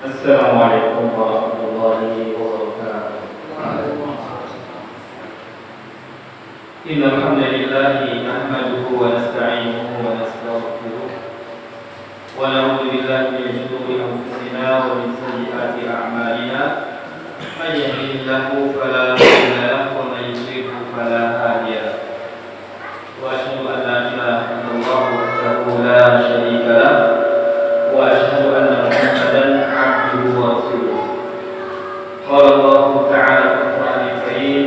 Assalamualaikum warahmatullahi wabarakatuh. Innal hamdalillah nahmaduhu wa nasta'inuhu wa nastaghfiruh wa na'udzu billahi min shururi anfusina wa min sayyiati a'malina. May yahdihillahu fala mudilla lahu wa may yudlil fala hadiya lahu. Wa asyhadu an la ilaha illallah wahdahu la syarika lahu wa asyhadu anna Muhammadan abduhu wa rasuluh. Qala Allah ta'ala fil Qur'anil Karim,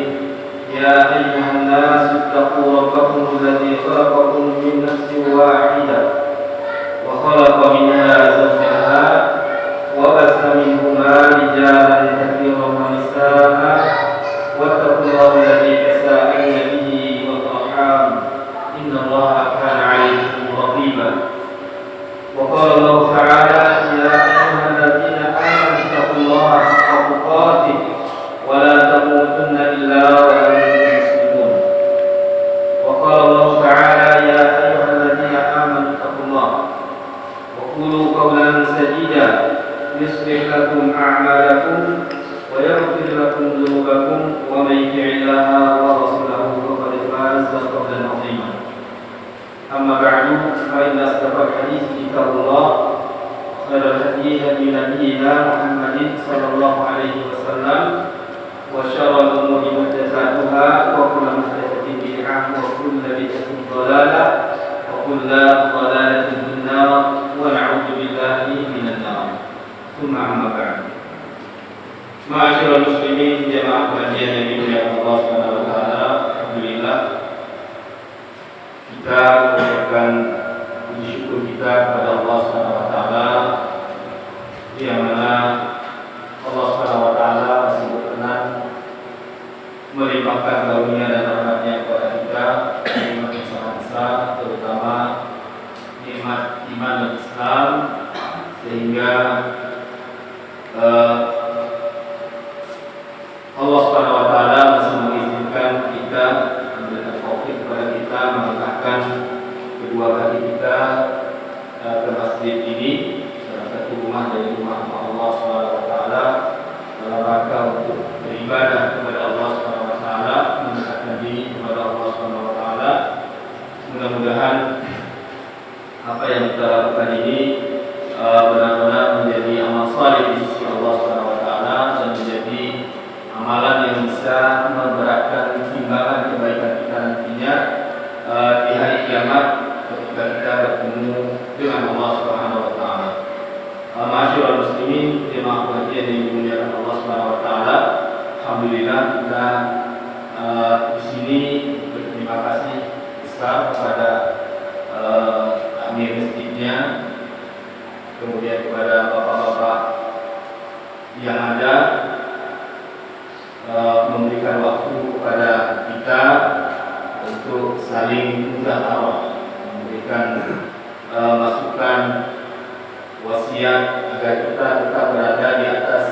ya ayyuhan nas ittaqu rabbakum alladzi khalaqakum min nafsin wahidah wa khalaqa minha zawjaha wa bassa minhuma rijalan katsiran wa nisaa'a wattaqullaha alladzi tasaaluna bihi wal arham innallaha kana 'alaykum raqiba. Wa qala Allah ta'ala, ya ayyuhalladzina amanu ittaqullaha haqqa tuqatih wa la tamutunna illa wa antum muslimun. Wa qala Allah ta'ala, ya ayyuhalladzina amanu ittaqullaha wa qulu qawlan sadida yuslih lakum a'malakum wa yaghfir lakum dhunubakum wa may yuti'illaha wa rasulahu faqad faza fawzan 'azima. Amma ba'du, fa inna asdaqal hadits kitabullah wa khairal hadi hadi nabiyyina Muhammadin sallallahu alaihi wasallam wa syarrul umuri muhdatsatuha wa kullu muhdatsatin bid'ah wa kullu bid'atin dhalalah wa kullu dhalalatin finnar wa na'udzu billahi minan nar. Tsumma amma ba'du. Ma'asyiral muslimin jamaah kajian yang dimuliakan Allah Subhanahu wa taala, alhamdulillah kita mengucapkan puji syukur kita kepada Allah Subhanahu wa taala, yang mana Allah Subhanahu wa taala masih berkenan melimpahkan karunia dan rahmat-Nya kepada kita, nikmat yang sangat besar, terutama nikmat iman dan Islam, sehingga Allah Subhanahu wa taala masih mengizinkan kita, memberikan taufik kepada kita melangkahkan kedua kaki kita ke masjid ini, salah satu rumah dari rumah Allah Subhanahu wa taala, dalam rangka untuk beribadah kepada Allah Subhanahu wa taala, mendekatkan diri kepada Allah Subhanahu wa taala. Mudah-mudahan apa yang kita lakukan ini benar-benar menjadi amal saleh di sisi Allah Subhanahu wa taala dan menjadi amalan yang bisa memberatkan timbangan kebaikan kita nantinya di hari kiamat ketika kita bertemu dengan Allah Subhanahu wa taala. Ma'asyiral muslimin jemaah kajian yang dimuliakan Allah Subhanahu wa taala, alhamdulillah kita di sini berterima kasih besar kepada amir masjidnya, kemudian kepada bapak-bapak yang ada memberikan waktu kepada kita untuk saling muzakarah, memberikan masukan wasiat agar kita tetap berada di atas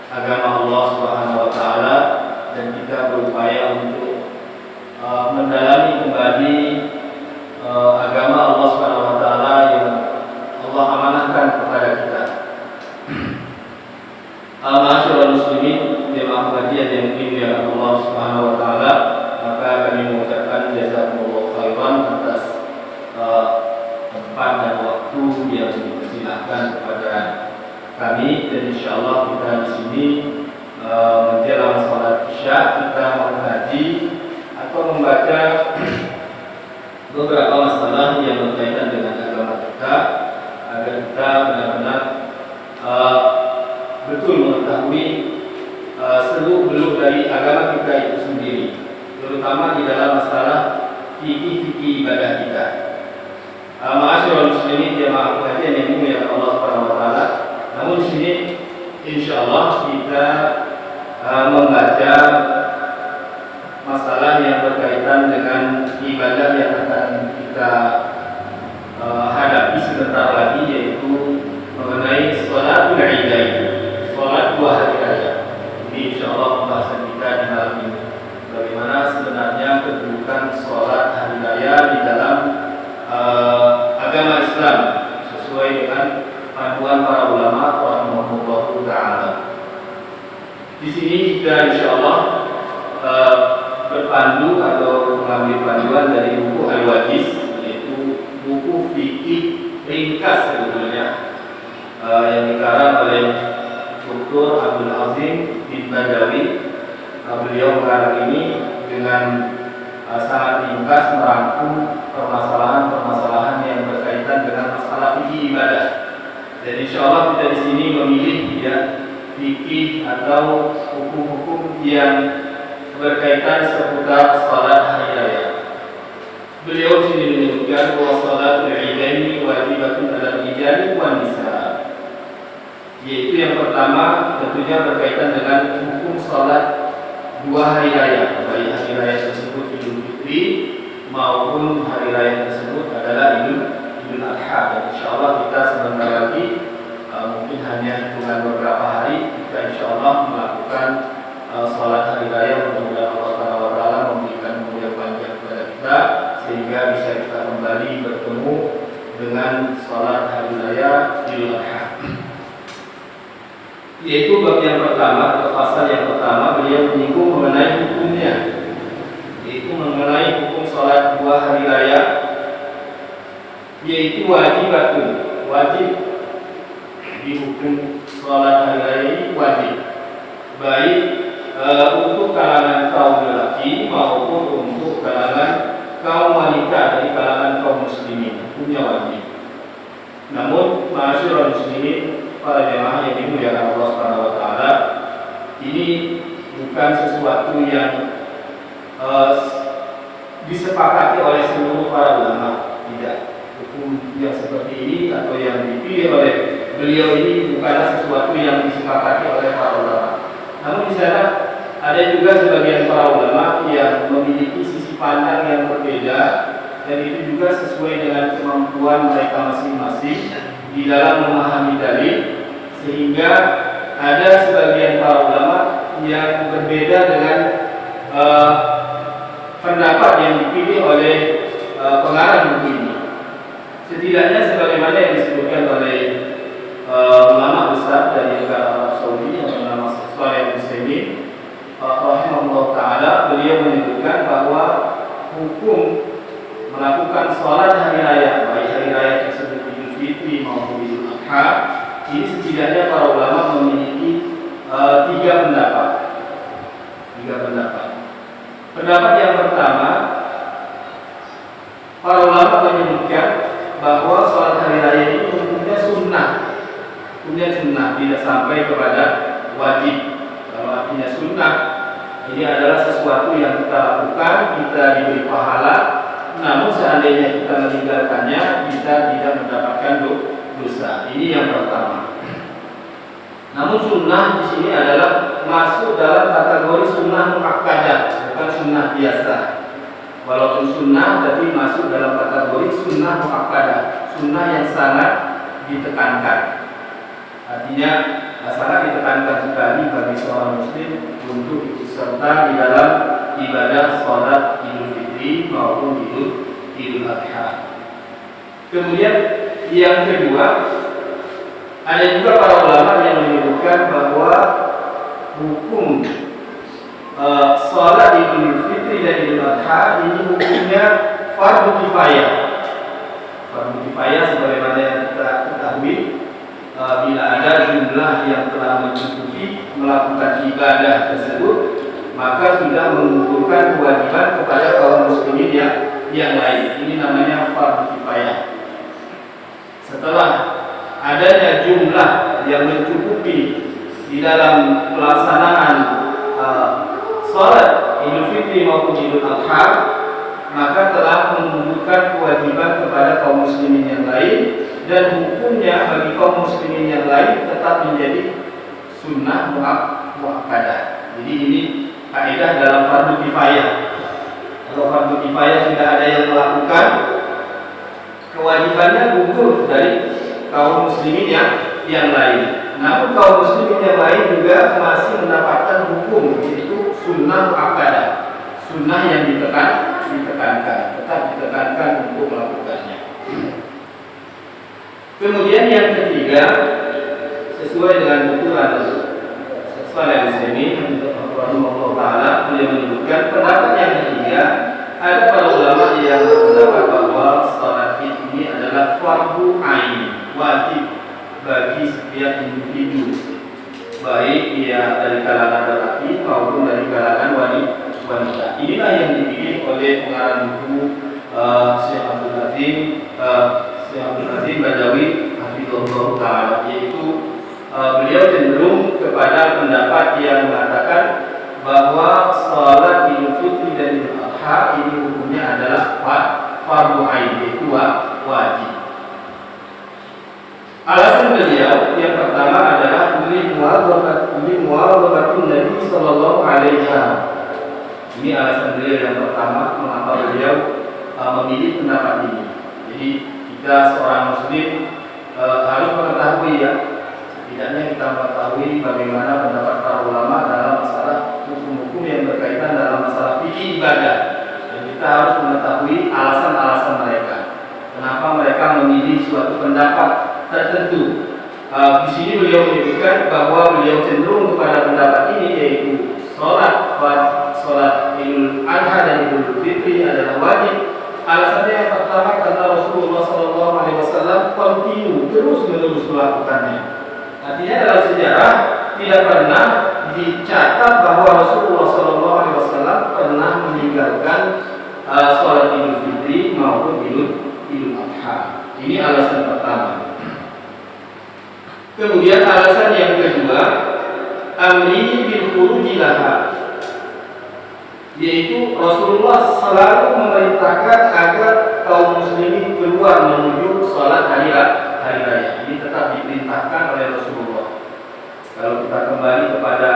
agama Allah Subhanahu wa taala dan kita berupaya untuk mendalami kembali agama Allah Subhanahu wa taala yang Allah amanahkan kepada kita. Ma'asyiral muslimin jemaah kajian yang dimuliakan Allah Subhanahu wa taala, maka kami mengucapkan jazakumullah khairan atas tempat dan waktu yang dipersilahkan kepada kami, dan insyaallah kita di sini menjelang salat Isya kita mengkaji atau membaca beberapa masalah yang berkaitan dengan agama kita, agar kita benar-benar betul mengetahui seluk-beluk dari agama kita itu sendiri, terutama di dalam masalah fikih-fikih ibadah kita. Ma'asyiral muslimin jemaah kajian yang dimuliakan Allah Subhanahu wa taala, namun di sini insyaallah kita membaca masalah yang berkaitan dengan ibadah yang akan kita hadapi sebentar lagi, yaitu mengenai sholatul idain, sholat dua hari raya. Ini insyaallah pembahasan kita di malam ini, bagaimana sebenarnya kedudukan sholat hari raya di dalam agama Islam sesuai dengan panduan para ulama rahimahullah taala. Di sini kita insyaallah berpandu atau mengambil panduan dari buku Al-Wajiz, yaitu buku fikih ringkas sebetulnya yang dikarang oleh Dr. Abdul Azim bin Badawi. Beliau mengarang ini dengan sangat ringkas merangkum permasalahan-permasalahan yang berkaitan dengan masalah fikih ibadah. Dan insyaallah kita di sini memilih ya fikih atau hukum-hukum yang berkaitan seputar salat hari raya. Beliau di sini menyebutkan bahwa salatul idaini wajibatun 'alal rijali wan nisa. Yaitu yang pertama tentunya berkaitan dengan hukum salat dua hari raya, baik hari raya tersebut Idul Fitri maupun hari raya tersebut adalah Idul Adha. Dan insyaallah kita sebentar lagi mungkin hanya hitungan beberapa hari kita insyaallah melakukan salat hari raya. Mudah-mudahan Allah Subhanahu wa taala memberikan umur panjang kepada kita sehingga bisa kita kembali bertemu dengan salat hari raya Idul Adha. Yaitu bab yang pertama atau pasal yang pertama, beliau menyinggung mengenai hukumnya, yaitu mengenai hukum salat dua hari raya, yaitu wajib dihukum salat hari raya ini wajib, baik untuk kalangan kaum lelaki maupun untuk kalangan kaum wanita dari kalangan kaum muslimin, hukumnya wajib. Namun ma'asyiral muslimin, para jemaah yang dimuliakan Allah Subhanahu wa taala, ini bukan sesuatu yang disepakati oleh seluruh para ulama. Tidak. Hukum yang seperti ini atau yang dipilih oleh beliau ini bukanlah sesuatu yang disepakati oleh para ulama. Namun di sana ada juga sebagian para ulama yang memiliki sisi pandang yang berbeda, dan itu juga sesuai dengan kemampuan mereka masing-masing di dalam memahami dalil, sehingga ada sebagian para ulama yang berbeda dengan pendapat yang dipilih oleh pengarang buku ini. Setidaknya sebagaimana yang disebutkan oleh ulama besar dari negara Arab Saudi yang bernama Shalih Al-Utsaimin rahimahullah taala, beliau menyebutkan bahwa hukum melakukan sholat hari raya, baik hari raya tersebut Idul Fitri maupun Idul Adha, ini setidaknya para ulama memiliki tiga pendapat. Pendapat yang pertama, para ulama menyebutkan bahwa sholat hari raya ini hukumnya sunnah, tidak sampai kepada wajib. Kalau artinya sunnah, ini adalah sesuatu yang kita lakukan, kita diberi pahala. Namun seandainya kita meninggalkannya, kita tidak mendapatkan dosa. Ini yang pertama. Namun sunnah di sini adalah masuk dalam kategori sunnah muakkadah, bukan sunnah biasa. Walaupun sunnah, tapi masuk dalam kategori sunnah muakkadah, sunnah yang sangat ditekankan. Artinya sangat ditekankan sekali bagi seorang muslim untuk ikut serta di dalam ibadah sholat Idul Fitri maupun Idul Adha. Kemudian yang kedua, ada juga para ulama yang menyebutkan bahwa hukum sholat Idul Fitri dan Idul Adha ini hukumnya fardu kifayah. Fardu kifayah sebagaimana yang kita ketahui, bila ada jumlah yang telah mencukupi melakukan ibadah tersebut, maka sudah mengumpulkan kewajiban kepada kaum muslimin yang lain. Ini namanya fardu kifayah. Setelah adanya jumlah yang mencukupi di dalam pelaksanaan sholat Idul Fitri maupun Idul Adha, maka telah mengumpulkan kewajiban kepada kaum muslimin yang lain, dan hukumnya bagi kaum muslimin yang lain tetap menjadi sunnah muakkadah. Jadi ini kaidah dalam fardu kifayah. Kalau fardu kifayah sudah ada yang melakukan, kewajibannya gugur dari kaum muslimin yang lain. Namun kaum muslimin yang lain juga masih mendapatkan hukum, yaitu sunnah muakkadah, sunnah yang ditekankan, tetap ditekankan untuk melakukannya. Kemudian yang ketiga, sesuai dengan tuturan Saleh Al-Utsaimin rahimahullah taala, beliau menyebutkan pendapat yang ketiga, ada para ulama yang berpendapat bahwa salat ini adalah fardu ain, wajib bagi setiap individu, baik dia dari kalangan lelaki maupun dari kalangan wanita. Inilah yang dipilih oleh pengarang buku Syekh Abdul Azim Badawi hafizahullah taala, yaitu beliau cenderung kepada pendapat yang mengatakan bahwa salat Idul Fitri dan Idul Adha ini hukumnya adalah fardu ain, yaitu wajib. Alasan beliau yang pertama adalah muwadzafatun Nabi sallallahu alaihi wasallam. Ini alasan beliau yang pertama mengapa beliau memilih pendapat ini. Jadi kita seorang muslim harus mengetahui, ya, setidaknya kita mengetahui bagaimana pendapat para ulama dalam masalah hukum-hukum yang berkaitan dalam masalah fikih ibadah, dan kita harus mengetahui alasan-alasan mereka, kenapa mereka memilih suatu pendapat tertentu. Di sini beliau menyebutkan bahwa beliau cenderung kepada pendapat ini, yaitu sholat Idul Adha dan Idul Fitri adalah wajib. Alasannya yang pertama karena Rasulullah SAW kontinu terus-menerus melakukannya. Artinya dalam sejarah tidak pernah dicatat bahwa Rasulullah SAW pernah meninggalkan sholat Idul Fitri maupun Idul Adha. Ini alasan pertama. Kemudian alasan yang kedua, amri bil khuruji laha, yaitu Rasulullah selalu memerintahkan agar kaum muslimin keluar menuju sholat hari raya. Ini tetap diperintahkan oleh Rasulullah. Kalau kita kembali kepada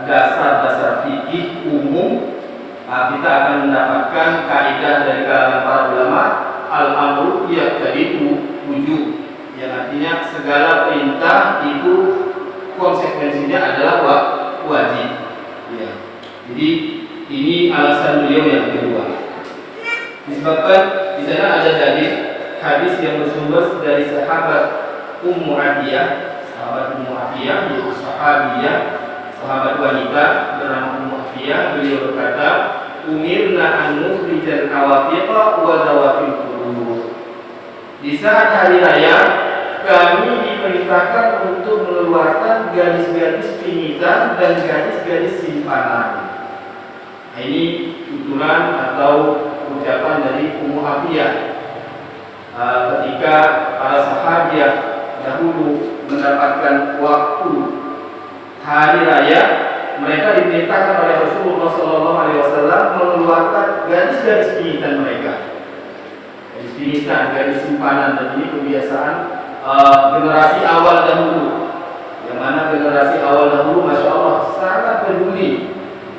dasar-dasar fikih umum, kita akan mendapatkan kaidah dari kalangan para ulama, al-amru yaqtadi wujub, yang artinya segala perintah itu konsekuensinya adalah wajib. Ya. Jadi ini alasan beliau yang kedua. Disebabkan di sana ada hadis yang bersumber dari sahabat Ummu Atiyah, yaitu sahabat wanita bernama Ummu Atiyah. Beliau berkata, "Umirna an nukhrijal awatiqa wa zawatil qurur." Di saat hari raya, kami diperintahkan untuk mengeluarkan gadis-gadis pingitan dan gadis-gadis simpanan. Ini tuturan atau ucapan dari Ummu Atiyah ketika para sahabat dahulu mendapatkan waktu hari raya, mereka diperintahkan oleh Rasulullah SAW mengeluarkan gadis-gadis pingitan mereka, gadis pingitan, gadis simpanan. Dan ini kebiasaan generasi awal dahulu, yang mana generasi awal dahulu, masya Allah, sangat peduli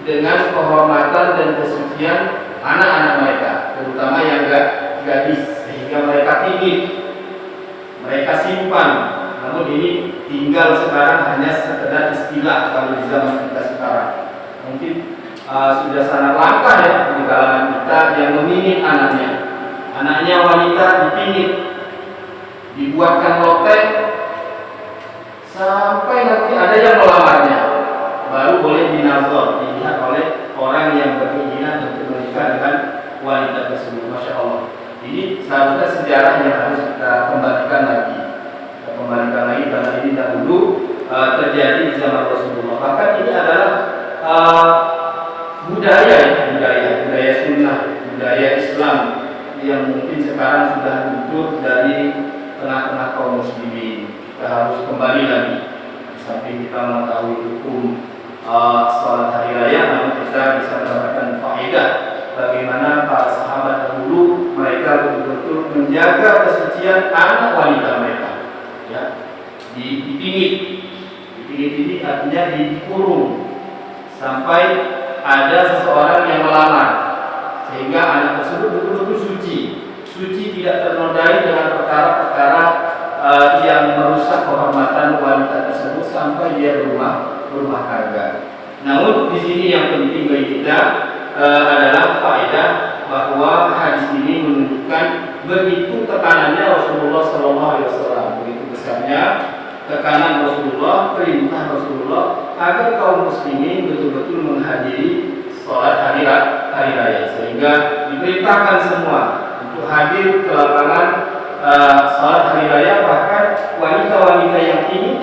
dengan kehormatan dan kesucian anak-anak mereka, terutama yang gadis, sehingga mereka tinggi, mereka simpan. Namun ini tinggal sekarang hanya sekedar istilah kalau di zaman kita sekarang. Mungkin sudah sangat langka ya di kalangan kita yang memingit anaknya wanita dipingit, dibuatkan lotek sampai nanti ada yang melamarnya, baru boleh dinazor, dilihat oleh orang yang berkeinginan untuk menikah dengan wanita tersebut. Masya Allah, ini seharusnya sejarah yang harus kita kembalikan lagi. Karena ini dahulu terjadi di zaman Rasulullah. Bahkan ini adalah budaya sunnah, budaya Islam yang mungkin sekarang sudah luntur dari tengah-tengah kaum muslimin. Kita harus kembali lagi. Di samping kita mengetahui hukum sholat hari raya, namun kita bisa mendapatkan faedah bagaimana para sahabat dahulu mereka betul-betul menjaga kesucian anak wanita mereka. Ya, dipingit ini artinya dikurung sampai ada seseorang yang melamar, sehingga anak tersebut betul-betul suci, tidak ternodai dengan perkara-perkara yang merusak kehormatan wanita tersebut sampai dia berumah tangga. Namun di sini yang penting bagi kita adalah faedah bahwa hadis ini menunjukkan begitu tekanannya Rasulullah SAW, begitu besarnya tekanan Rasulullah, perintah Rasulullah agar kaum muslimin betul-betul menghadiri sholat hari raya, sehingga diperintahkan semua untuk hadir ke lapangan sholat hari raya. Bahkan wanita-wanita yang ingin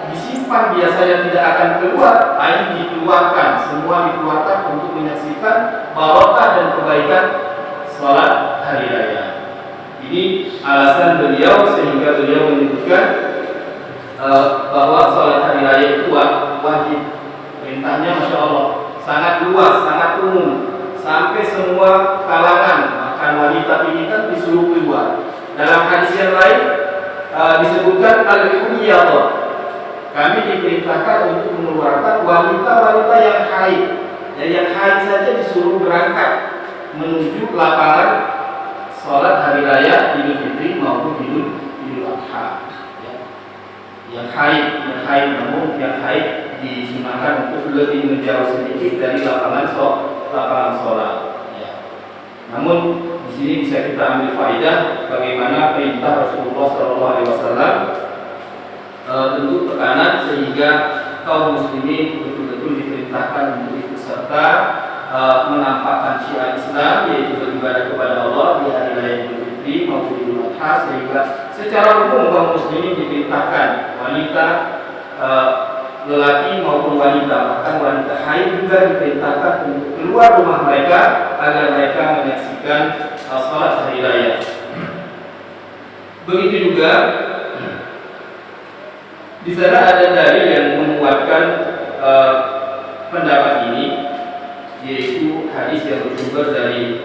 disimpan biasanya tidak akan keluar, ini dikeluarkan, semua dikeluarkan untuk menyaksikan barokah dan kebaikan sholat hari raya. Ini alasan beliau sehingga beliau menyebutkan bahwa sholat hari raya itu wajib. Perintahnya Masya Allah sangat luas, sangat umum, sampai semua kalangan, bahkan wanita ini kan disuruh keluar. Dalam hadis yang lain disebutkan al-huyyadh, kami diperintahkan untuk mengeluarkan wanita-wanita yang haid. Dan yang haid saja disuruh berangkat menuju lapangan sholat hari raya Idul Fitri maupun Idul Adha. Yang haid, namun yang haid disunahkan untuk lebih menjauh sedikit dari lapangan sholat. Ya. Namun di sini bisa kita ambil faedah bagaimana perintah Rasulullah SAW bentuk tekanan sehingga kaum muslimin betul-betul diperintahkan untuk ikut serta menampakkan syiar Islam, yaitu beribadah kepada Allah di hari raya Idul Fitri maupun Idul Adha, sehingga secara umum kaum muslimin diperintahkan, wanita, lelaki maupun wanita, bahkan wanita haid juga diperintahkan untuk keluar rumah mereka agar mereka menyaksikan sholat hari raya. Begitu juga di sana ada dalil yang menguatkan pendapat ini, yaitu hadis yang bersumber dari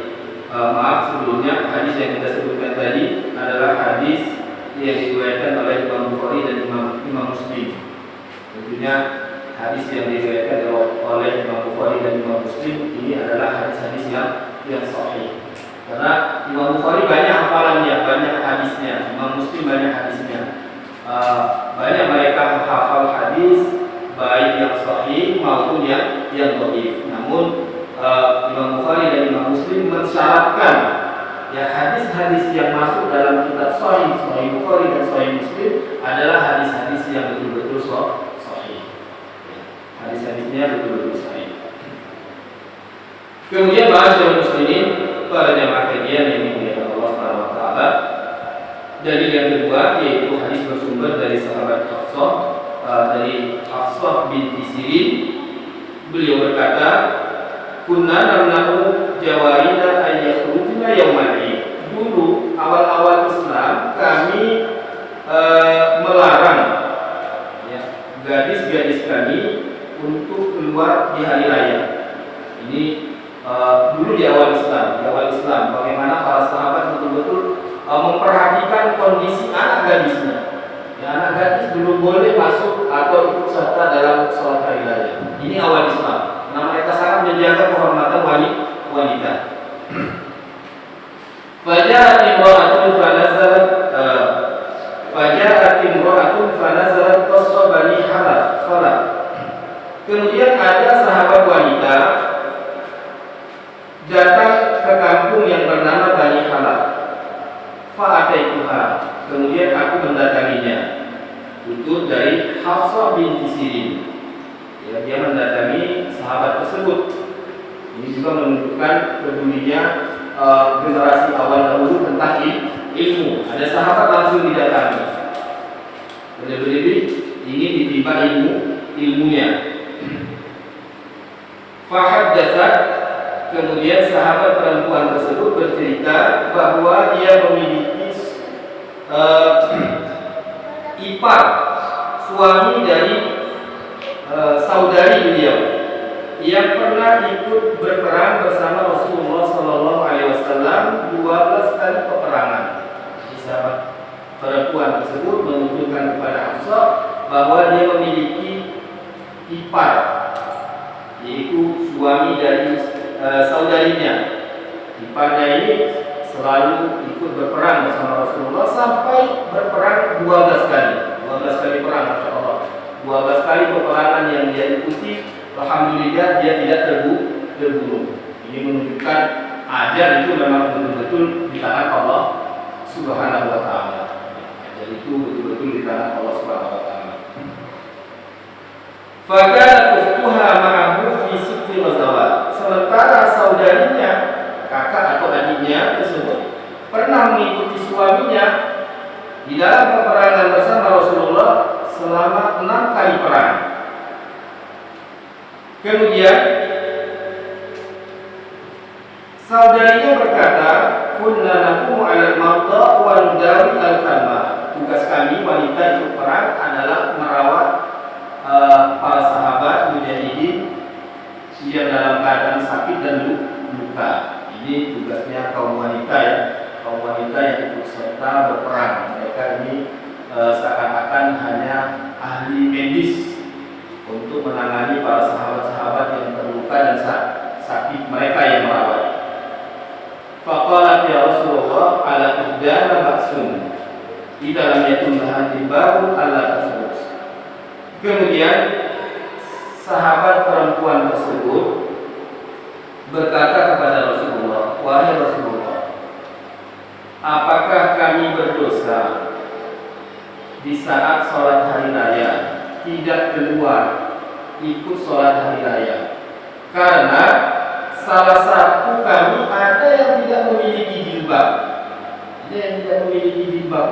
sebelumnya hadis yang kita sebutkan tadi adalah hadis yang diriwayatkan oleh Imam Bukhari dan Imam Muslim. Tentunya hadis yang diriwayatkan oleh Imam Bukhari dan Imam Muslim ini adalah hadis-hadis yang sahih. Karena Imam Bukhari banyak hafalannya, banyak hadisnya, Imam Muslim banyak hadisnya. Banyak mereka hafal hadis baik yang sahih maupun yang dhaif. Namun Imam Bukhari dan Imam Muslim mensyaratkan ya hadis-hadis yang masuk dalam kitab Sahih Bukhari dan Sahih Muslim adalah hadis-hadis yang betul-betul sahih. Hadis-hadisnya betul-betul sahih. Kemudian ma'asyiral muslimin, para jamaah kajian yang dimuliakan Allah Subhanahu wa taala, dalil yang kedua yaitu hadis bersumber dari sahabat Hafsah, dari Hafsah binti Sirin. Beliau berkata, kunna namna'u jawarina ayyakhrujna yaumal id. Dulu awal-awal Islam kami melarang ya, gadis-gadis kami untuk keluar di hari raya. Ini dulu di awal Islam, bagaimana para sahabat betul-betul memperhatikan kondisi anak gadisnya. Ya, anak gadis belum boleh masuk atau ikut serta dalam sholat hari raya. Ini awal Islam. Nah, mereka sangat menjaga kehormatan wanita. Fajaat imra'atun fanazalat qasra bani Khalaf. Kemudian ada sahabat wanita datang ke kampung yang bernama Bani Khalaf. Fa'ataituha. Kemudian aku mendatanginya. Itu dari Hafsah binti Sirin. Ya, dia mendatangi sahabat tersebut. Ini juga menunjukkan pedulinya generasi awal dahulu tentang ilmu. Ada sahabat langsung didatangi. Benar-benar ingin ditimpa ilmunya. Fahaddatsat. Kemudian sahabat perempuan tersebut bercerita bahwa dia memiliki ipar, suami dari saudari beliau yang pernah ikut berperang bersama Rasulullah SAW 12 kali peperangan. Sahabat perempuan tersebut menunjukkan kepada Hafsah bahwa dia memiliki ipar, yaitu suami dari saudarinya. Iparnya ini selalu ikut berperang bersama Rasulullah sampai berperang 12 kali. 12 kali perang, Masya Allah. 12 kali peperangan yang dia ikuti, alhamdulillah dia tidak terbunuh. Ini menunjukkan ajal itu memang betul-betul di tangan Allah Subhanahu wa taala. Ajal itu betul-betul betul-betul di tangan Allah Subhanahu wa taala. Fakanat ukhtuha ma'ahu fi sitti ghazawat. Sementara saudarinya, kakak atau adiknya tersebut pernah mengikuti suaminya di dalam peperangan bersama Rasulullah selama 6 kali perang. Kemudian saudarinya berkata, "Kunna naqumu 'alal marda wa nudawi al-kalma." Tugas kami wanita ikut perang adalah merawat para sahabat mujahidin yang dalam keadaan sakit dan luka. Ini tugasnya kaum wanita ya, kaum wanita yang ikut serta berperang. Mereka ini seakan-akan hanya ahli medis untuk menangani para sahabat-sahabat yang terluka dan sakit, mereka yang merawat. Faqalat ya Rasulullah ala ihdana ba'sun idza lam yakun laha tibarun alla tasbut. Kemudian sahabat perempuan tersebut berkata kepada Rasulullah, "Wahai Rasulullah, apakah kami berdosa di saat sholat hari raya tidak keluar ikut sholat hari raya? Karena salah satu kami ada yang tidak memiliki jilbab,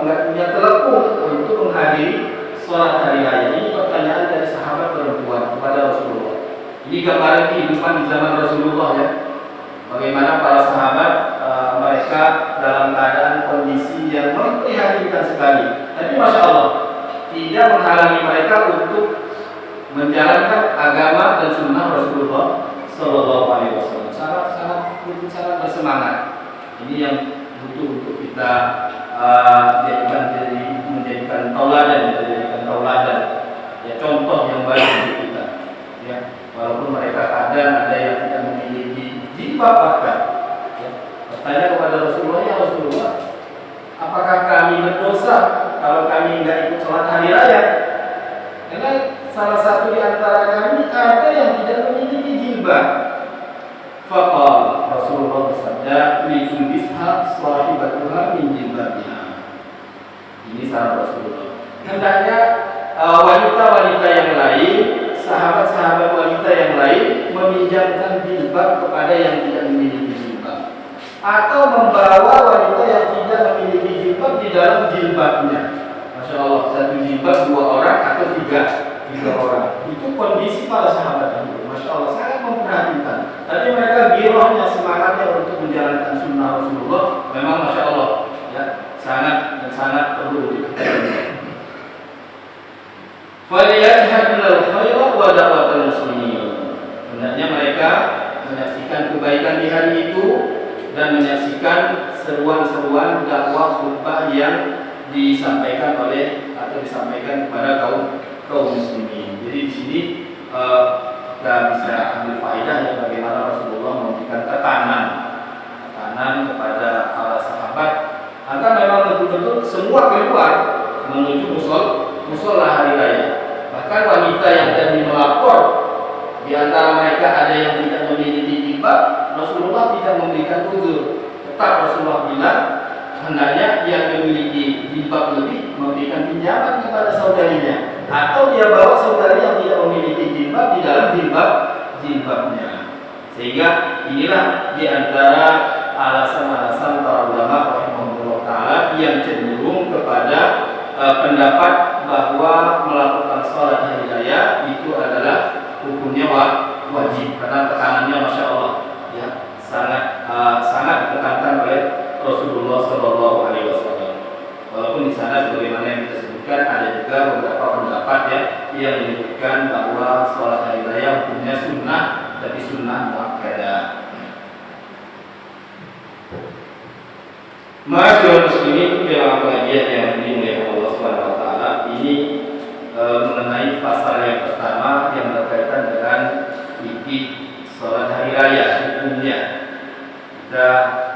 nggak punya telepon untuk menghadiri sholat hari raya." Ini pertanyaan dari sahabat perempuan kepada Rasulullah. Ini gambaran kehidupan di zaman Rasulullah ya. Bagaimana para sahabat mereka dalam keadaan kondisi yang memprihatinkan sekali. Tapi masya Allah tidak menghalangi mereka untuk menjalankan agama dan sunnah Rasulullah Sallallahu Alaihi Wasallam. Sangat bersemangat. Ini yang butuh untuk kita menjadikan tauladan, ya, contoh yang baik untuk kita. Ya, walaupun mereka kadang ada yang tidak memiliki jilbab bahkan. Ya, bertanya kepada Rasulullah, "Ya Rasulullah, apakah kami berdosa kalau kami tidak ikut sholat hari raya? Karena salah satu di antara kami ada yang tidak memiliki jilbab." Faqala Rasulullah bersabda, "Litulbisha shahibatuha min jilbabiha." Ini sahabat Rasulullah. Hendaknya wanita-wanita yang lain, sahabat-sahabat wanita yang lain meminjamkan jilbab kepada yang tidak memiliki jilbab, atau membawa wanita yang tidak memiliki jilbab di dalam jilbabnya. Masya Allah, satu jilbab 2 orang atau 3 orang. Itu kondisi para sahabat itu. Masya Allah, sangat memperhatikan. Tapi mereka girohnya, semangatnya untuk menjalankan sunnah Rasulullah. Memang Masya Allah ya, sangat perlu diketahui. Faliyashhadna al-khaira wa da'watal muslimin. Hendaknya mereka menyaksikan kebaikan di hari itu dan menyaksikan seruan-seruan dakwah khutbah yang disampaikan kepada kaum muslimin. Jadi di sini kita bisa ambil faedah ya, bagaimana Rasulullah memberikan tekanan kepada para sahabat agar memang betul-betul semua keluar menuju musola hari raya. Bahkan wanita yang tadi melapor, di antara mereka ada yang tidak memiliki jilbab, Rasulullah tidak memberikan uzur. Tetap Rasulullah bilang hendaknya yang memiliki jilbab lebih memberikan pinjaman kepada saudarinya, atau dia bawa saudari yang tidak memiliki jilbab di dalam jilbabnya. Sehingga inilah di antara alasan-alasan para ulama rahimahullah taala yang cenderung kepada pendapat bahwa melakukan sholat hari raya itu adalah hukumnya wajib, karena tekanannya masya Allah ya, sangat ditekankan oleh Rasulullah Sallallahu Alaihi Wasallam. Walaupun di sana sebagaimana yang kita sebutkan ada juga beberapa pendapat ya yang menyebutkan bahwa sholat hari raya hukumnya sunnah, tapi sunnah muakkadah. Masyaallah muslimin dalam pengajian yang dimulai Allah Subhanahu wa taala ini mengenai pasal yang pertama yang berkaitan dengan fikih sholat hari raya, hukumnya. Kita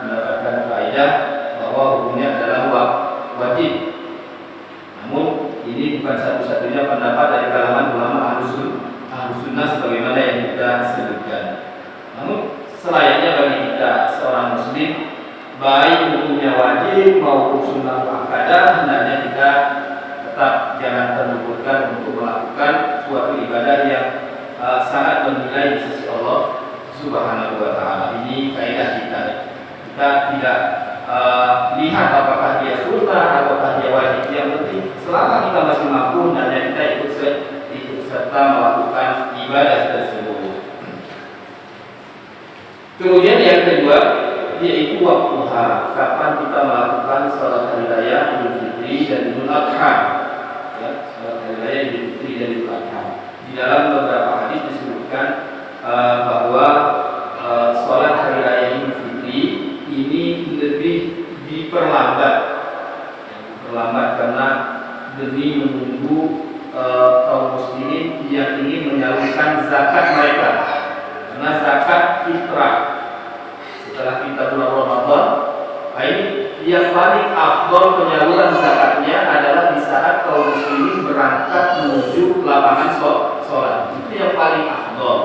mendapatkan faedah bahwa hukumnya adalah wajib. Namun ini bukan satu-satunya pendapat dari kalangan ulama Ahlus Sunnah sebagaimana yang kita sebutkan. Namun selayaknya bagi kita seorang muslim, baik hukumnya wajib maupun sunnah muakkadah, hendaknya kita tetap jangan terluputkan untuk melakukan suatu ibadah yang sangat bernilai di sisi Allah Subhanahu wa Ta'ala. Ini kaidah kita. Kita tidak lihat apakah dia sunnah ataukah dia wajib. Yang penting selama kita masih mampu, hendaknya kita ikut serta melakukan ibadah tersebut. Kemudian yang kedua yaitu waktuha, kapan kita melakukan salat hari raya Idul Fitri dan Idul Adha. Ya, salat hari raya Idul Fitri dan Idul Adha. Di dalam beberapa hadis disebutkan bahwa salat hari raya Idul Fitri ini lebih diperlambat, karena demi menunggu kaum muslimin yang ingin menyalurkan zakat mereka. Karena zakat fitrah setelah kita bulan Ramadan, ini yang paling afdol penyaluran zakatnya adalah di saat kaum muslimin berangkat menuju lapangan sholat. Itu yang paling afdol.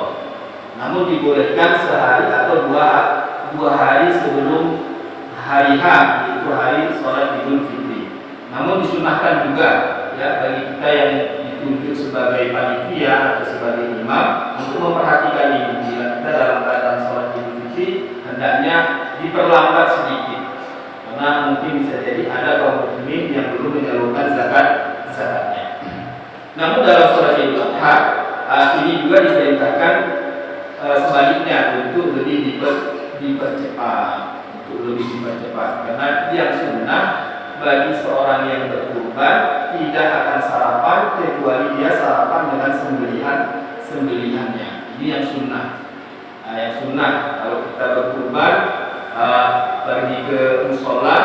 Namun dibolehkan sehari atau dua hari sebelum hari H, yaitu hari sholat Idul Fitri. Namun disunahkan juga ya bagi kita yang ditunjuk sebagai panitia atau sebagai imam untuk memperhatikan ini. Bila kita dalam keadaan sholat Idul Fitri, hendaknya diperlambat sedikit, karena mungkin bisa jadi ada kaum muslimin yang belum menyalurkan zakatnya. Namun dalam sholat Idul Adha ini juga diperintahkan sebaliknya untuk lebih dipercepat, karena yang sunnah bagi seorang yang berkurban tidak akan sarapan kecuali dia sarapan dengan sembelihannya. Ini yang sunnah. Yang sunnah kalau kita berkurban pergi ke musola,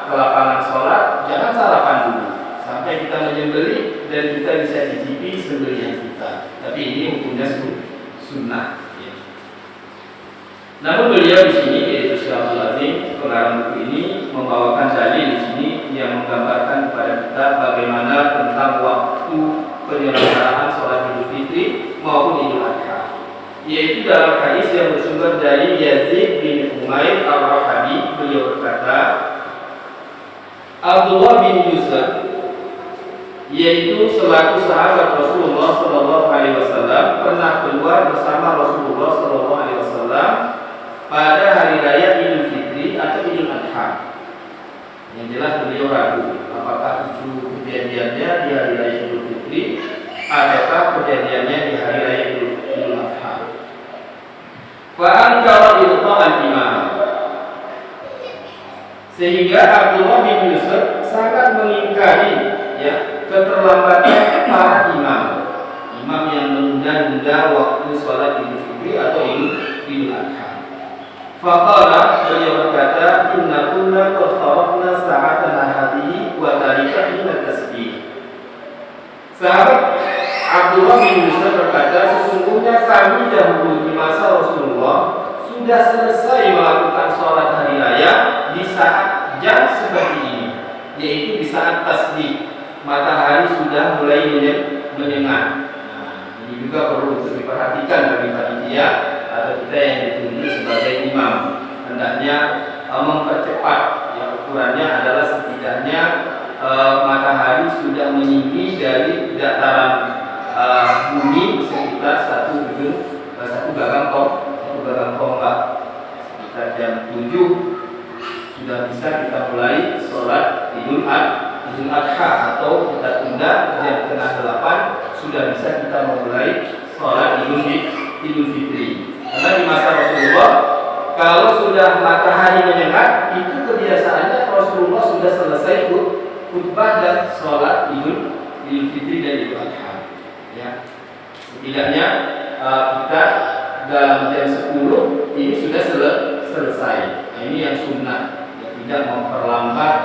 ke lapangan sholat, jangan sarapan dulu sampai kita menyembelih dan kita bisa cicipi sembelihan kita. Tapi ini hukumnya sunnah. Namun beliau di sini, yaitu Syekh Abdul Azim, pengarang buku ini membawakan dalil di sini yang menggambarkan kepada kita bagaimana tentang waktu penyelenggaraan sholat Idul Fitri maupun Idul Adha. Yaitu dalam hadis yang bersumber dari Yazid bin Umair Al-Rahabi, beliau berkata, Abdullah bin Yusuf, yaitu selaku sahabat Rasulullah SAW, pernah keluar bersama Rasulullah SAW pada hari raya Idul Fitri atau Idul Adha. Yang jelas beliau ragu apakah itu kejadiannya di hari raya Idul Fitri ataukah kejadiannya di hari raya Idul Adha. Fa'ankara ilqa'al imam, sehingga Abdullah bin Yusuf sangat mengingkari keterlambatan para imam yang menunda-nunda waktu sholat Idul Fitri atau Idul Adha. Faqala, beliau berkata, inna kunna qad faradna sa'atana hadhihi wa dhalika min at-tasbih. Sahabat Abdullah bin Yusuf berkata, sesungguhnya kami dahulu di masa Rasulullah sudah selesai melakukan sholat hari raya di saat jam seperti ini, yaitu di saat tasbih, matahari sudah mulai menyengat. Ini juga perlu untuk diperhatikan bagi panitia atau kita yang ditunjuk sebagai imam. Hendaknya mempercepat, ukurannya adalah setidaknya matahari sudah meninggi dari dataran bumi sekitar satu gagang tombak. Sekitar jam 7 sudah bisa kita mulai sholat Idul Adha, atau kita tunda jam setengah 8 sudah bisa kita memulai sholat Idul Fitri. Karena di masa Rasulullah kalau sudah matahari menyengat, itu kebiasaannya Rasulullah sudah selesai khutbah dan sholat Idul Fitri dan Idul Adha. Ya, setidaknya kita dalam jam 10 ini sudah selesai. Nah, ini yang sunnah, tidak memperlambat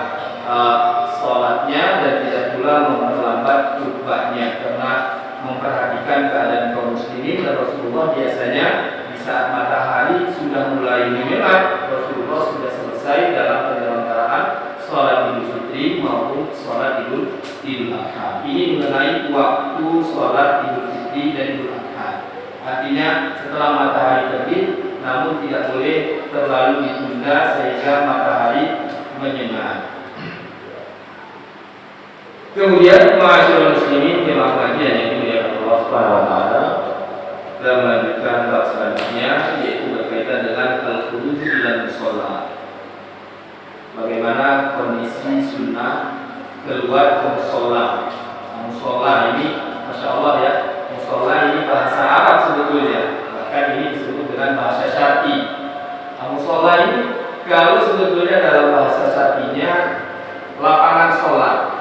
sholatnya dan tidak pula memperlambat khutbahnya, karena memperhatikan keadaan kaum muslimin. Dan Rasulullah biasanya di saat matahari sudah mulai menyengat, Rasulullah sudah selesai dalam penyelenggaraan sholat Idul Fitri maupun sholat Idul Adha. Ini mengenai waktu sholat Idul Fitri dan Idul Adha. Artinya setelah matahari terbit, namun tidak boleh terlalu ditunda sehingga matahari menyengat. Kemudian ma'asyiral muslimin jemaah kajian yang dimuliakan Allah Subhanahu wa taala, kita melanjutkan bab selanjutnya yaitu berkaitan dengan al-khuruj ila musholla. Bagaimana kondisi sunnah keluar ke musholla. Musholla ini Masya Allah ya, musholla ini bahasa Arab sebetulnya, bahkan ini disebut dengan bahasa syar'i. Musholla ini kalau sebetulnya dalam bahasa syar'inya lapangan sholat.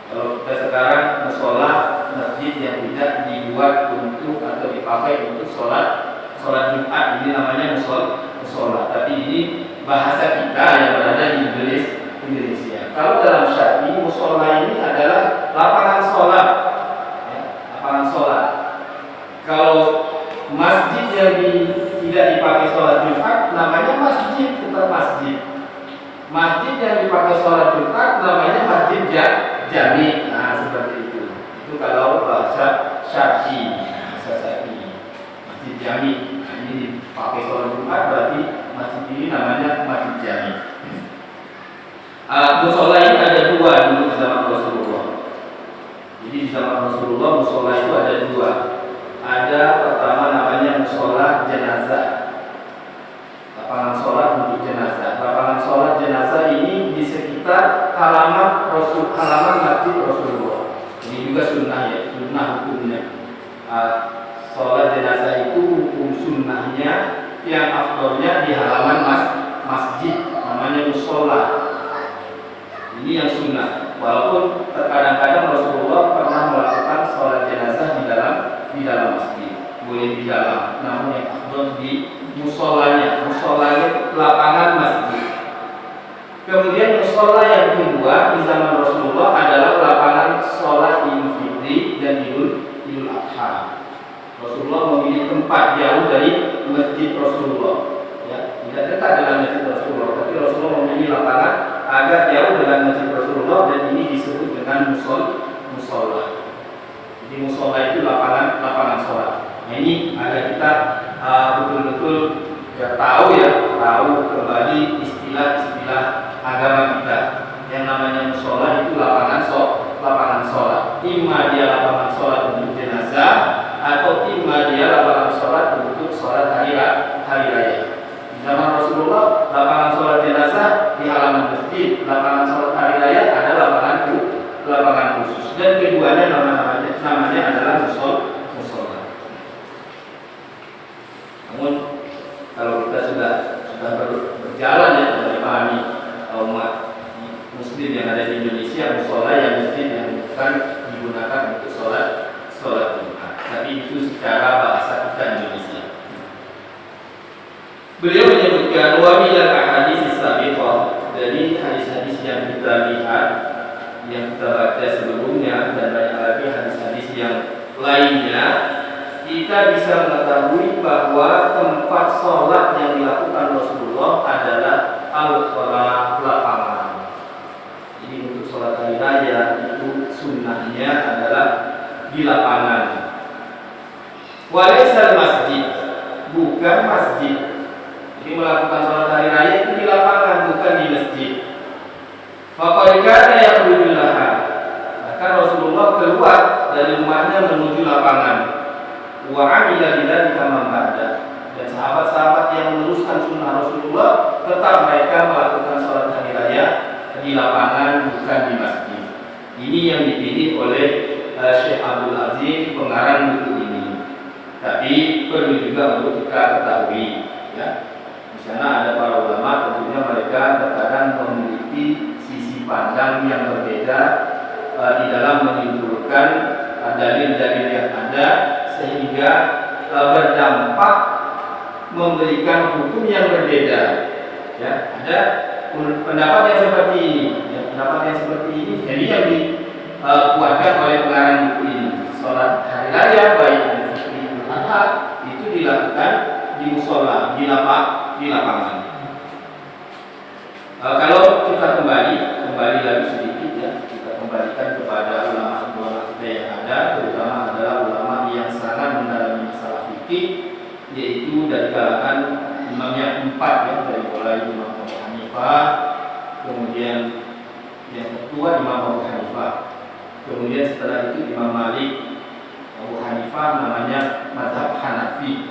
Kalau kita sekarang musholla masjid yang tidak dibuat untuk atau dipakai untuk sholat Jumat, ini namanya musholla. Tapi ini bahasa kita yang berada di Indonesia. Kalau dalam syar'i musholla ini adalah lapangan sholat, ya, lapangan sholat. Kalau masjid yang tidak dipakai sholat Jumat namanya masjid, tetap masjid. Masjid yang dipakai sholat Jumat namanya masjid jami. Nah seperti itu. Itu kalau bahasa syar'i, masjid jami. Nah, ini dipakai sholat Jumat berarti masjid ini namanya masjid jami. Musholla ini ada dua dulu di zaman Rasulullah. Jadi di zaman Rasulullah musholla itu ada dua. Ada pertama namanya musholla jenazah, lapangan sholat untuk jenazah. Lapangan sholat jenazah ini di sekitar halaman masjid Rasulullah. Ini juga sunnah ya, sunnah hukumnya. Sholat jenazah itu hukum sunnahnya yang afdolnya di halaman masjid, namanya musholla. Ini yang sunnah. Walaupun terkadang-kadang Rasulullah pernah melakukan sholat jenazah di dalam masjid, boleh di dalam, namun yang afdol di musholanya lapangan masjid. Kemudian musholla yang kedua di zaman Rasulullah adalah lapangan sholat Idul Fitri dan Idul Adha. Rasulullah memilih tempat jauh dari masjid Rasulullah, ya, tidak dekat dengan masjid Rasulullah, tapi Rasulullah memilih lapangan agak jauh dengan masjid Rasulullah dan ini disebut dengan musholla. Jadi musholla itu lapangan sholat. Nah ini agar kita betul-betul tahu kembali istilah-istilah agama kita. Yang namanya musholla itu lapangan sholat. Imma dia lapangan sholat untuk jenazah atau imma dia lapangan sholat untuk sholat hari raya. Di zaman Rasulullah lapangan sholat jenazah di halaman masjid, lapangan sholat hari raya ada lapangan khusus. Dan keduanya namanya adalah musholla. Namun kalau kita sudah berjalan ya memahami umat muslim yang ada di Indonesia, musholla yang masjid yang bukan digunakan untuk sholat Jumat. Tapi itu secara bahasa kita Indonesia. Beliau menyebutkan wa minal ahadits sabiqah, dari hadis-hadis yang kita lihat, yang kita baca sebelumnya dan banyak lagi hadis-hadis yang lainnya, kita bisa mengetahui bahwa tempat sholat yang dilakukan Rasulullah adalah al-khala, lapangan. Jadi untuk sholat hari raya itu sunnahnya adalah di lapangan. Walaisal masjid, bukan masjid. Jadi melakukan sholat hari raya itu di lapangan, bukan di masjid. Faqad kana yakhruju laha. Bahkan Rasulullah keluar dari rumahnya menuju lapangan. Wa 'amila bidzalika man ba'da. Dan sahabat-sahabat yang meneruskan sunnah Rasulullah tetap mereka melakukan sholat hari raya di lapangan, bukan di masjid. Ini yang dipilih oleh Syekh Abdul Aziz pengarang buku ini. Tapi perlu juga untuk kita ketahui, ya. Di sana ada para ulama, tentunya mereka terkadang memiliki sisi pandang yang berbeda di dalam menyimpulkan dalil-dalil yang ada, sehingga berdampak memberikan hukum yang berbeda. Ya, ada pendapat yang seperti ini, ya, pendapat yang seperti ini. Jadi yang dikuatkan oleh pengarang buku ini, sholat hari raya baik Idul Adha itu dilakukan di musholla, di lapangan. Kalau kita kembali lagi sedikit, ya, kita kembalikan kepada ulama-ulama kita yang ada, terutama adalah ulama yang sangat mendalami masalah fikih, yaitu dari kalangan imamnya 4, ya, dari mulai Imam Abu Hanifah, kemudian Yang ketua Imam Abu Hanifah. Kemudian setelah itu Imam Malik. Abu Hanifah namanya mazhab Hanafi.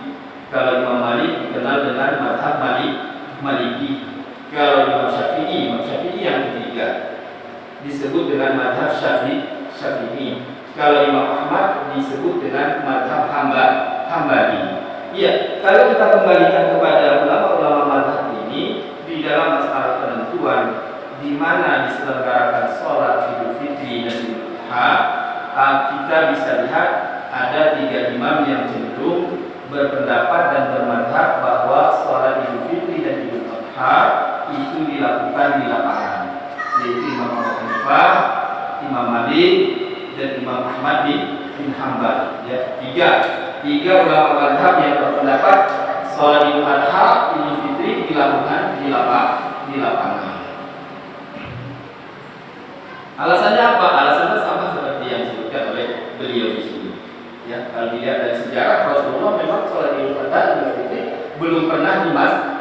Kalau Imam Malik dikenal dengan mazhab Maliki. Kalau Imam Syafi'i yang ketiga disebut dengan mazhab Syafi'i. Kalau Imam Ahmad disebut dengan mazhab Hambali. Iya, kalau kita kembalikan kepada ulama-ulama mazhab ini di dalam masalah penentuan di mana diselenggarakan sholat Idul Fitri dan Idul Adha, kita bisa lihat ada 3 imam yang cenderung berpendapat dan bermadhab bahwa sholat Idul Fitri dan Idul Adha itu dilakukan di lapangan, yaitu Imam Abu Hanifah, Imam Malik, dan Imam Ahmad bin Hanbal. Ya, tiga ulama madhab yang berpendapat sholat Idul Adha, Idul Fitri dilakukan di lapangan. Alasannya apa? Alasannya sama seperti yang disebutkan oleh beliau di sini. Ya, kalau dilihat dari sejarah Rasulullah memang sholat Idul Adha dan Idul Fitri belum pernah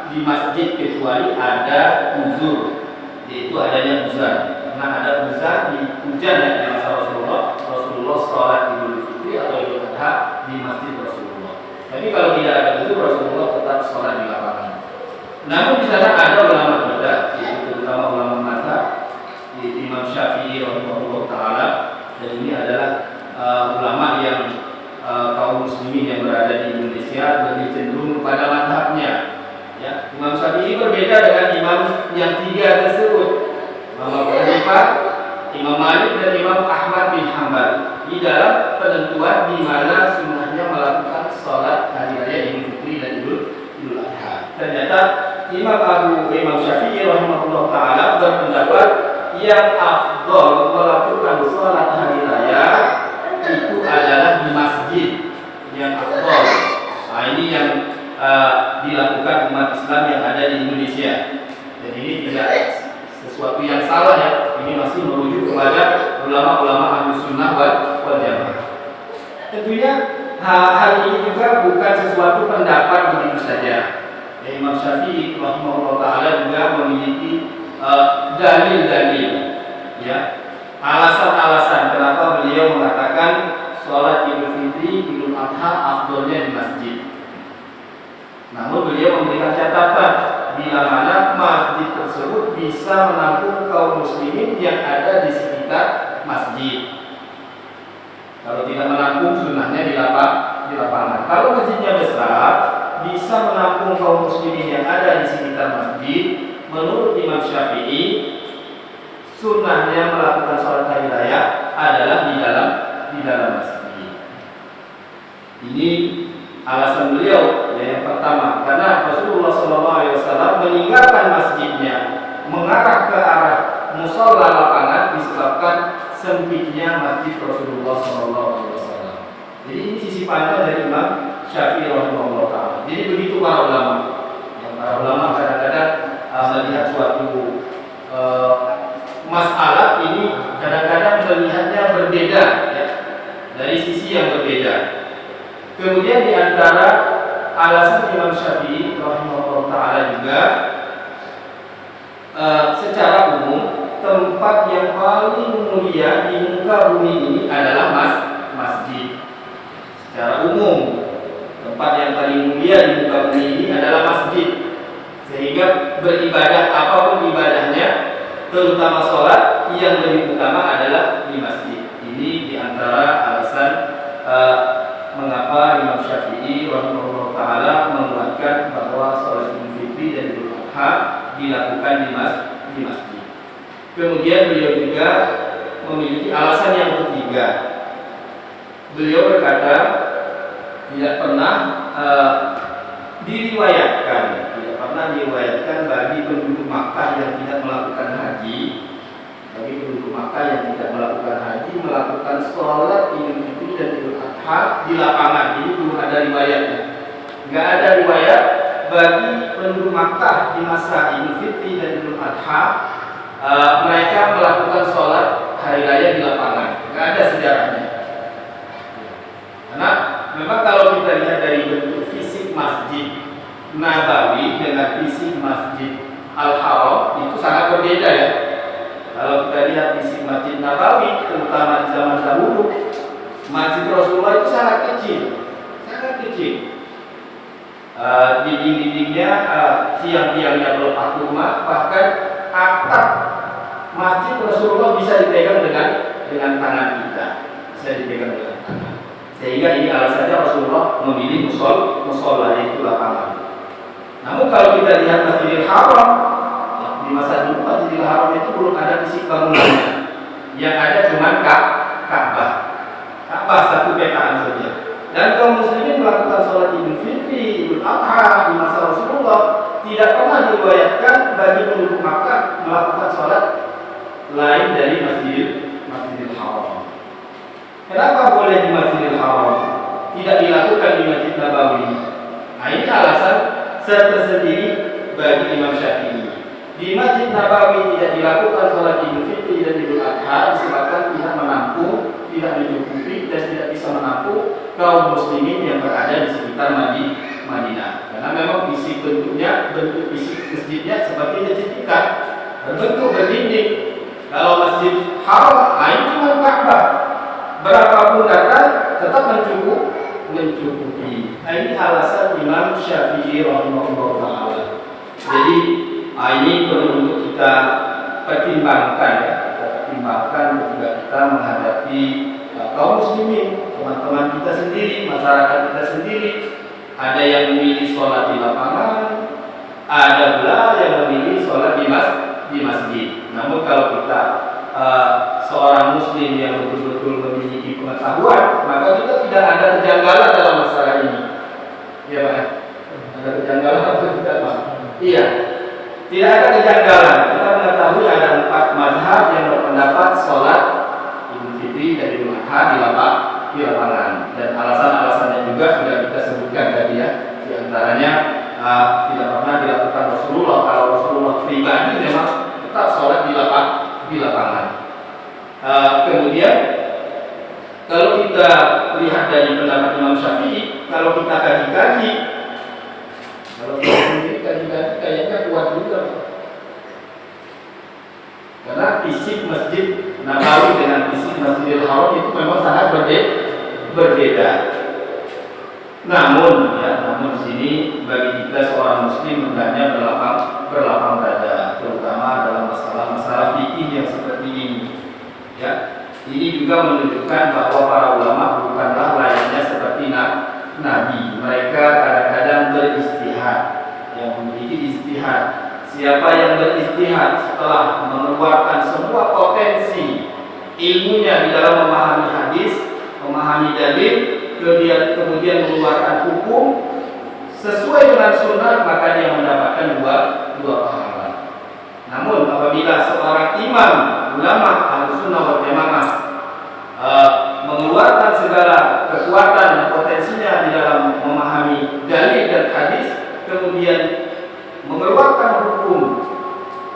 di masjid kecuali ada uzur, yaitu adanya uzan. Karena ada uzan di hujan ya, di masa Rasulullah sholat Idul Fitri atau Idul Adha di masjid Rasulullah. Tapi kalau tidak ada uzur, Rasulullah tetap sholat di lapangan. Namun di sana ada ulama kita, yaitu terutama ulama mazhab, yaitu Imam Syafi'i rahimahullah taala, dan ini adalah ulama yang kaum muslimin yang berada di Indonesia lebih cenderung kepada mazhabnya. Ya, Imam Syafi'i berbeda dengan imam yang 3 tersebut, Imam Abu Hanifah, Imam Malik, dan Imam Ahmad bin Hanbal di dalam penentuan di mana sunnahnya melakukan sholat hari raya Idul Fitri dan Idul Adha. Ternyata Imam Syafi'i rahimahullah taala berpendapat yang afdol melakukan sholat hari raya itu adalah di masjid yang afdol. Nah, ini yang dilakukan umat Islam yang ada di Indonesia. Dan ini tidak sesuatu yang salah ya. Ini masih merujuk kepada ulama-ulama Ahlus Sunnah wal Jamaah. Tentunya hal ini juga bukan sesuatu pendapat begitu saja. Ya, Imam Syafi'i rahimahullah taala juga memiliki dalil-dalil, ya, alasan-alasan kenapa beliau mengatakan sholat Idul Fitri, Idul Adha afdolnya di masjid. Namun beliau memberikan catatan bila mana masjid tersebut bisa menampung kaum muslimin yang ada di sekitar masjid. Kalau tidak menampung, sunnahnya di lapangan. Kalau masjidnya besar, bisa menampung kaum muslimin yang ada di sekitar masjid. Menurut Imam Syafi'i, sunnahnya melakukan sholat hari raya adalah di dalam masjid. Ini alasan beliau yang pertama, karena Rasulullah SAW meninggalkan masjidnya mengarah ke arah musola lapangan disebabkan sempitnya masjid Rasulullah SAW. Jadi ini sisi pandang dari Imam Syafi'i rahimahullah taala. Jadi begitu para ulama. Para ulama kadang-kadang melihat suatu masalah ini kadang-kadang melihatnya berbeda ya, dari sisi yang berbeda. Kemudian di antara alasan Imam Syafi'i rahimahullah taala juga secara umum tempat yang paling mulia di muka bumi ini adalah masjid. Secara umum tempat yang paling mulia di muka bumi ini adalah masjid. Sehingga beribadah apapun ibadahnya, terutama sholat, yang lebih utama adalah di masjid. Ini diantara alasan mengapa Imam Syafi'i rahimahullah taala menguatkan bahwa sholat Idul Fitri dan Idul Adha dilakukan di masjid. Kemudian beliau juga memiliki alasan yang ketiga. Beliau berkata tidak pernah diriwayatkan bagi penduduk Makkah yang tidak melakukan haji, melakukan sholat Idul Fitri dan Idul Adha di lapangan. Ini belum ada riwayatnya. Nggak ada riwayat bagi penduduk Makkah di masa Idul Fitri dan Idul Adha mereka melakukan sholat hari raya di lapangan. Nggak ada sejarahnya. Karena memang kalau kita lihat dari bentuk fisik masjid Nabawi dengan fisik Masjid Al-Haram itu sangat berbeda ya. Kalau kita lihat lihat isi Masjid Nabawi, terutama di zaman dahulu, Masjid Rasulullah itu sangat kecil, sangat kecil. Dinding-dindingnya, tiang-tiangnya berlepak rumah, bahkan atap Masjid Rasulullah bisa dipegang dengan tangan kita, bisa dipegang dengan tangan. Sehingga ini alasannya Rasulullah memilih musola, yaitu lapangan. Namun kalau kita lihat Masjidil Haram, di masa dulu Masjidil Haram itu belum ada fisik bangunannya, yang ada cuma Ka'bah satu petaan saja. Dan kaum muslimin melakukan sholat Idul Fitri, Idul Adha di masa Rasulullah tidak pernah diriwayatkan bagi penduduk Makkah melakukan sholat lain dari Masjidil Haram. Kenapa boleh di Masjidil Haram, tidak dilakukan di Masjid Nabawi? Nah, ini alasan tersendiri bagi Imam Syafi'i. Di Masjid Nabawi tidak dilakukan sholat Idul Fitri dan Idul Adha disebabkan tidak menampung, tidak mencukupi dan tidak bisa menampung kaum muslimin yang berada di sekitar Madinah. Karena memang bentuk fisik masjidnya seperti masjid kita, berbentuk berdinding. Kalau Masjid Haram, ini cuma Ka'bah. Berapapun datang tetap mencukupi. Nah, ini alasan Imam Syafi'i rahimahullah ta'ala. Jadi ini perlu untuk kita pertimbangkan ya. Kita pertimbangkan ketika kita menghadapi kaum muslimin, teman-teman kita sendiri, masyarakat kita sendiri. Ada yang memilih sholat di lapangan, ada pula yang memilih sholat di masjid. Namun kalau kita seorang muslim yang betul-betul memiliki pengetahuan, maka kita tidak ada kejanggalan dalam masalah ini. Iya Pak? Ada kejanggalan atau tidak Pak? Iya. Tidak ada kejanggalan. Kita mengetahui ada 4 mazhab yang berpendapat sholat Idul Fitri dan Idul Adha di lapangan. Dan alasan-alasannya juga sudah kita sebutkan tadi ya. Di antaranya tidak pernah dilakukan Rasulullah. Kalau Rasulullah pribadi memang tetap sholat di lapangan. Kemudian kalau kita lihat dari pendapat Imam Syafi'i, kalau kita kaji-kaji, kayaknya kuat juga. Karena fisik Masjid Nabawi dengan fisik Masjidil Haram itu memang sangat berbeda. Namun di sini bagi kita seorang muslim hendaknya berlapang dada, terutama dalam masalah fikih yang seperti ini. Ya, ini juga menunjukkan bahwa para ulama bukanlah layaknya seperti nabi. Mereka kadang-kadang beristihad, yang memiliki istihad. Siapa yang beristihad setelah mengeluarkan semua potensi ilmunya di dalam memahami hadis, memahami dalil, kemudian mengeluarkan hukum sesuai dengan sunnah, maka dia mendapatkan dua pahala. Namun apabila seorang imam ulama Ahlussunnah wal Jamaah mengeluarkan segala kekuatan dan potensinya di dalam memahami dalil dan hadis, kemudian mengeluarkan hukum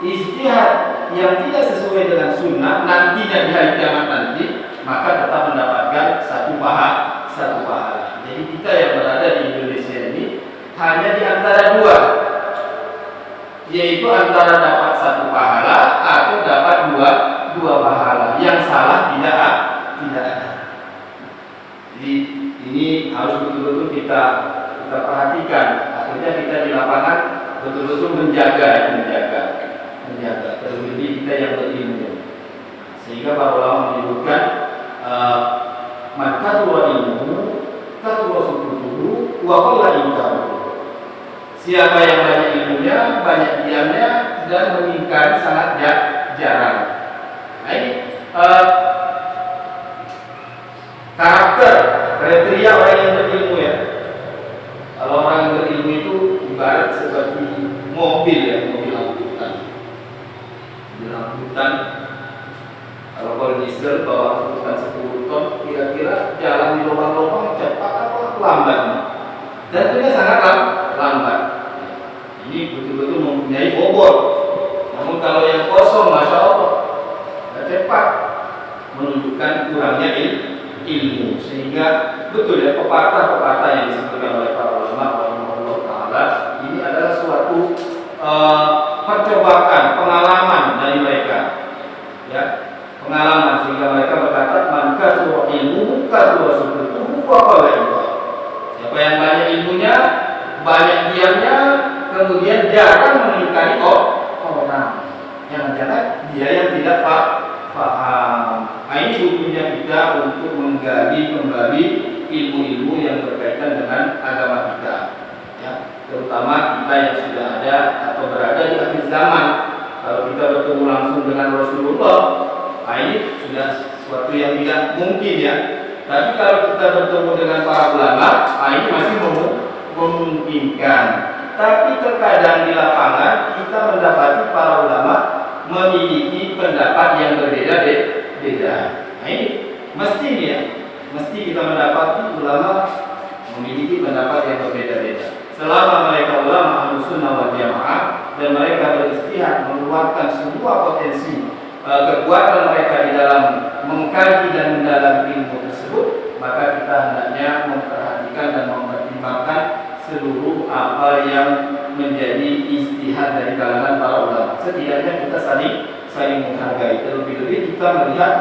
ijtihad yang tidak sesuai dengan sunnah, nantinya di hari kiamat nanti, maka tetap mendapatkan satu pahala. Jadi kita yang berada di Indonesia ini hanya di antara dua, yaitu antara dapat satu pahala atau dapat dua pahala. Yang salah tidak ada. Jadi ini harus betul-betul kita perhatikan. Akhirnya kita di lapangan betul-betul menjaga, terlebih kita yang berilmu. Sehingga para ulama menyebutkan man kathura ilmuhu kathura sukutuhu wa qalla inkaruhu. Siapa yang banyak ilmunya, banyak diamnya, dan mengingkari sangat jarang. Nah, ini karakter, kriteria orang yang berilmu ya. Kalau orang yang berilmu itu ibarat seperti mobil angkutan. Kalau diesel bawa angkutan 10 ton, kira-kira jalan di lubang-lubang cepat atau lambat? Tentunya sangat lambat. Ini betul-betul mempunyai bobot. Namun kalau yang kosong, masya Allah, cepat, menunjukkan kurangnya ilmu. Sehingga betul ya, pepatah-pepatah yang disebutkan oleh para ulama Allah Ta'ala, ini adalah suatu percobaan, pengalaman dari mereka. Ya, wa sukutuhu wa qawaidah. Siapa yang banyak ilmunya, banyak diamnya, kemudian jarang mengingkari orang. Jangan-jangan dia yang tidak paham. Ini butuhnya kita untuk menggali kembali ilmu-ilmu yang berkaitan dengan agama kita, ya. Terutama kita yang sudah ada atau berada di akhir zaman. Kalau kita bertemu langsung dengan Rasulullah, ini sudah sesuatu yang tidak mungkin, ya. Tapi kalau kita bertemu dengan para ulama, ini masih memungkinkan. Tapi terkadang di lapangan kita mendapati para ulama memiliki pendapat yang berbeda-beda. Ini mesti kita mendapati ulama memiliki pendapat yang berbeda-beda. Selama mereka ulama Ahlus Sunnah wal Jamaah dan mereka beristihad mengeluarkan semua potensi kekuatan mereka di dalam mengkaji dan mendalami ilmu tersebut, maka kita hendaknya memperhatikan dan mempertimbangkan seluruh apa yang menjadi istihad dari kalangan para ulama. Setidaknya kita saling menghargai. Terlebih-lebih kita melihat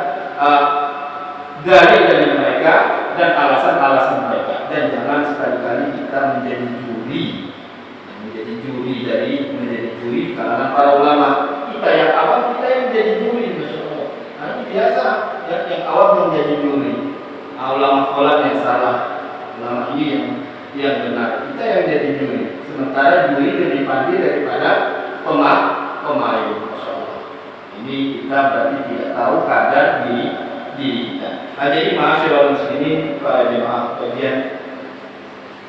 dalil mereka dan alasan-alasan mereka, dan jangan sekali-kali kita menjadi juri kalangan para ulama. Kita yang awam, kita yang menjadi juri, Masya Allah. Ini biasa, ya, yang awam yang menjadi juri. Ulama kholat yang salah, ulama ini yang benar, kita yang jadi juri. Sementara juri lebih pandai daripada pemain. Masya Allah. Ini kita berarti tidak tahu kadar diri kita. Jadi ma'asyiral muslimin, para jemaah kajian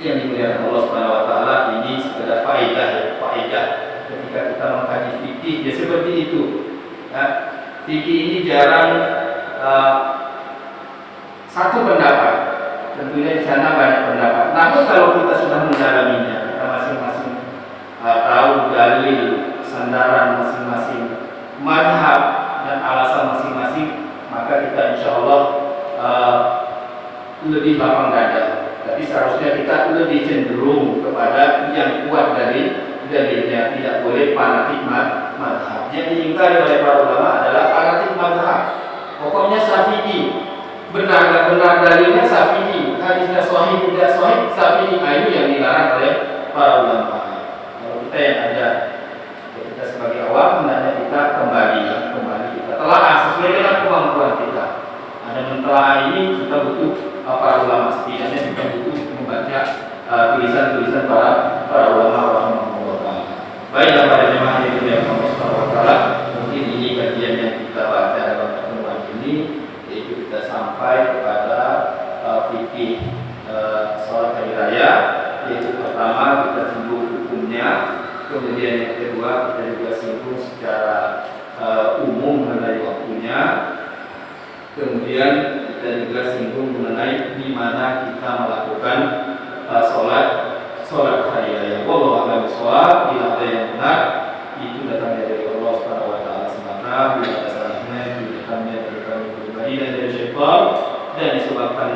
yang dimuliakan Allah Subhanahu wa taala, ini sekedar faedah ketika kita mengkaji fikih, ya seperti itu. Ya, fikih ini jarang satu pendapat. Tentunya di sana banyak pendapat. Namun kalau kita sudah mendalaminya, kita masing-masing tahu dalil, sandaran masing-masing, mazhab dan alasan masing-masing, maka kita insya Allah lebih lapang dada. Tapi seharusnya kita lebih cenderung kepada yang kuat dari dalilnya. Tidak boleh fanatik mazhab. Yang diingkari oleh para ulama adalah fanatik mazhab. Pokoknya Syafi'i, benar nggak benar dalilnya Syafi'i, hadisnya sahih tidak sahih Syafi'i. Ini yang dilarang oleh para ulama. Kalau kita yang ada, kita sebagai awam, hendaknya kita kembali kita telah sesuai dengan kemampuan kita. Ada mentelaah ini kita butuh para ulama, setidaknya kita butuh membaca tulisan-tulisan para ulama rahimahullah taala. Baiklah para jemaah yang dimuliakan Allah Subhanahu wa taala, mungkin ini kajian yang kita baca dalam pertemuan ini, yaitu kita sampai kepada fikih sholat hari raya. Yaitu pertama kita singgung hukumnya, kemudian yang kedua kita juga singgung secara umum mengenai waktunya, kemudian kita juga singgung mengenai di mana kita melakukan sholat hari raya. Wallahu a'lam bishawab. Bila ada yang benar, itu datangnya dari Allah Subhanahu wa taala semata. Bila ada salahnya, itu datangnya dari kami pribadi dan dari syaitan, dan disebabkan